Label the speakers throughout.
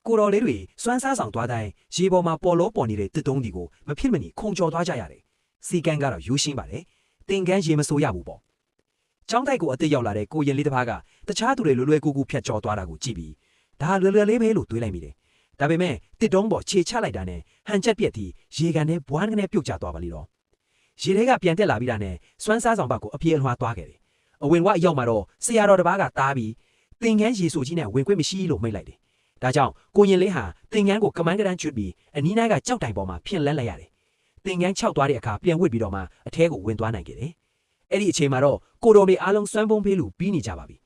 Speaker 1: ကိုတော်လေးတွေစွမ်းစားဆောင်သွားတိုင်းရေပေါ်မှာပေါ်လို့ပေါ်နေတဲ့တစ်တုံးဒီကိုမဖြစ်မနေခုံကျော်သွားကြရတယ်စီကန်းကတော့ရိုးရှင်းပါတယ်တင်ကန်းရေမစိုးရဘူးပေါ့ကျောင်းတိုက်ကိုအစ်စ်ရောက်လာတဲ့ကိုရင်လေးတစ်ပါးကတခြားသူတွေလွယ်လွယ်ကူကူဖြတ်ကျော်သွားတာကိုကြည့်ပြီးဒါလွယ်လွယ်လေးပဲလို့တွေးလိုက်မိတယ်ဒါပေမဲ့တစ်တုံးပေါ်ခြေချလိုက်တာနဲ့ဟန်ချက်ပြက်ပြီးရေကန်ထဲဘွားကနေပြုတ်ကျသွားပါလိမ့်တော့ရေထဲကပြန်တက်လာပြီးတာနဲ့စွမ်းစားဆောင်ဘက်ကိုအပြေးအလွှားသွားခဲ့တယ်အဝင်ဝရောက်မှာတော့ဆရာတော်တစ်ပါးကတားပြီးတင်ကန်းရေဆိုကြီးနဲ့ဝင်ခွင့်မရှိလို့မိတ်လိုက်တယ်ဒါကြောင့်ကိုရင်လေးဟာတင်ကန်းကိုကမန်းကရန်ချွတ်ပြီးအနီးနားကကြောက်တိုင်ပေါ်မှာဖြင့်လန်းလိုက်ရတယ်တင်ကန်းခြောက်သွားတဲ့အခါပြန်ဝစ်ပြီးတော့မှအထဲကိုဝင်သွားနိုင်ခဲ့တယ်အဲ့ဒီအချိန်မှာတော့ကိုတော်မေအားလုံးစွမ်းပုံးဖေးလူပြီးနေကြပါပြီ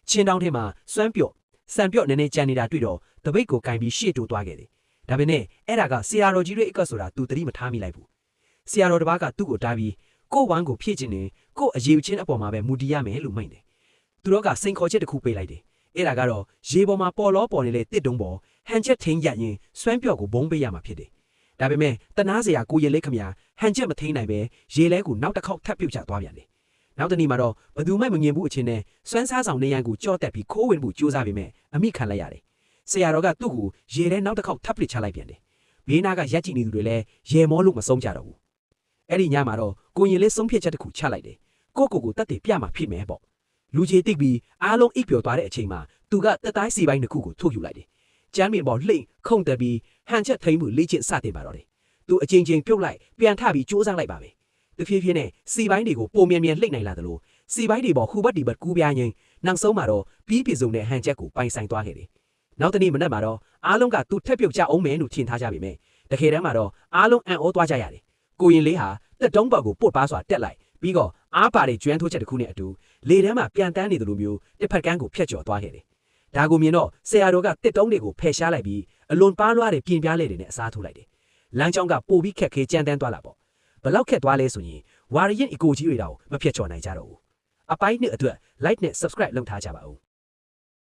Speaker 1: ချင်းတောင်းထဲမှာစွမ်းပြော့စံပြော့နည်းနည်းကြံနေတာတွေ့တော့တပိတ်ကိုကင်ပြီးရှေ့တိုးသွားခဲ့တယ်ဒါပေမဲ့အဲ့ဒါကဆရာတော်ကြီးတွေအကဆိုတာသူသတိမထားမိလိုက်ဘူးဆရာတော်တစ်ပါးကသူ့ကိုတားပြီးကိုဝမ်းကိုဖြည့်ခြင်းနဲ့ကိုအရေးချင်းအပေါ်မှာပဲမူတည်ရမယ်လို့မိန့်တယ်သူတို့ကစိန်ခေါ်ချက်တစ်ခုပေးလိုက်တယ်အဲ့ဒါကတော့ရေပေါ်မှာပေါ်လောပေါ်နေတဲ့တစ်တုံးပေါ်ဟန်ချက်ထိန်ရရင်စွမ်းပြော့ကိုဘုံပေးရမှာဖြစ်တယ်ဒါပေမဲ့တနာစရာကိုရင်လေးခမညာဟန်ချက်မထိန်နိုင်ပဲရေလဲကိုနောက်တစ်ခေါက်ထပ်ပြုတ်ချသွားပြန်တယ်နောက်တနေ့မှာတော့ဘသူမှမငင်ဘူးအချင်းနဲ့စွမ်းစားဆောင်နေရန်ကိုကြော့တက်ပြီးခိုးဝင်မှုကြိုးစားပေမဲ့အမိခံလိုက်ရတယ်ဆရာတော်ကသူ့ကိုရေထဲနောက်တစ်ခေါက်ထပ်ပစ်ချလိုက်ပြန်တယ်ဘေးနာကရက်ကြည့်နေသူတွေလည်းရေမောလို့မဆုံးကြတော့ဘူးအဲ့ဒီညမှာတော့ကိုရင်လေးဆုံးဖြတ်ချက်တစ်ခုချလိုက်တယ်ကိုတက်တည်ပြမှာဖြစ်မယ်ပေါ့လူကြီးတိတ်ပြီးအားလုံးအိပ်ပျော်သွားတဲ့အချိန်မှာသူကတက်တိုင်းစီပိုင်းတစ်ခုကိုထုတ်ယူလိုက်တယ်ကျမ်းမင်ပေါ်လှိမ့်ခုန်တက်ပြီးဟန်ချက်ထိန်မှုလေ့ကျင့်စတင်ပါတော့တယ်သူအချိန်ချင်းပြုတ်လိုက်ပြန်ထပြီးစူးစမ်းလိုက်ပါပဲတဖြည်းဖြည်းနဲ့စီပိုင်းတွေကိုပုံမြန်မြန်လှိမ့်နိုင်လာတယ်လို့စီပိုင်းတွေပေါ်ဟူဘတ်ဒီဘတ်ကူးပြားရင်းနောက်ဆုံးမှာတော့ပြီးပြစုံတဲ့ဟန်ချက်ကိုပိုင်ဆိုင်သွားခဲ့တယ်နောက်တနေ့မနက်မှာတော့အားလုံးကသူထက်ပြုတ်ကြအောင်မယ်လို့ထင်ထားကြပေမဲ့တကယ်တမ်းမှာတော့အားလုံးအံ့ဩသွားကြရတယ်ကိုရင်လေးဟာတက်တုံးပေါက်ကိုပုတ်ပါစွာတက်လိုက်ပြီးတော့အားပါတဲ့ကျွမ်းထိုးချက်တစ်ခုနဲ့အတူလေထဲမှာပြန်တန်းနေသလိုမျိုးတစ်ဖက်ကန်းကိုဖျက်ကျော်သွားခဲ့တယ်ဒါကိုမြင်တော့ဆရာတော်ကတက်တုံးတွေကိုဖယ်ရှားလိုက်ပြီးအလွန်ပါလွှားတဲ့ပြင်ပြားလေတွေနဲ့အစားထိုးလိုက်တယ်လမ်းကြောင်းကပိုပြီးခက်ခဲကြမ်းတမ်းသွားလာပေါ့ဘလောက်ခက်သွားလဲဆိုရင်ဝါရရင်အီကိုကြီးတွေတော့မဖျက်ကျော်နိုင်ကြတော့ဘူးအပိုင်းနှစ်အတွက် like နဲ့ subscribe လုပ်ထားကြပါဦး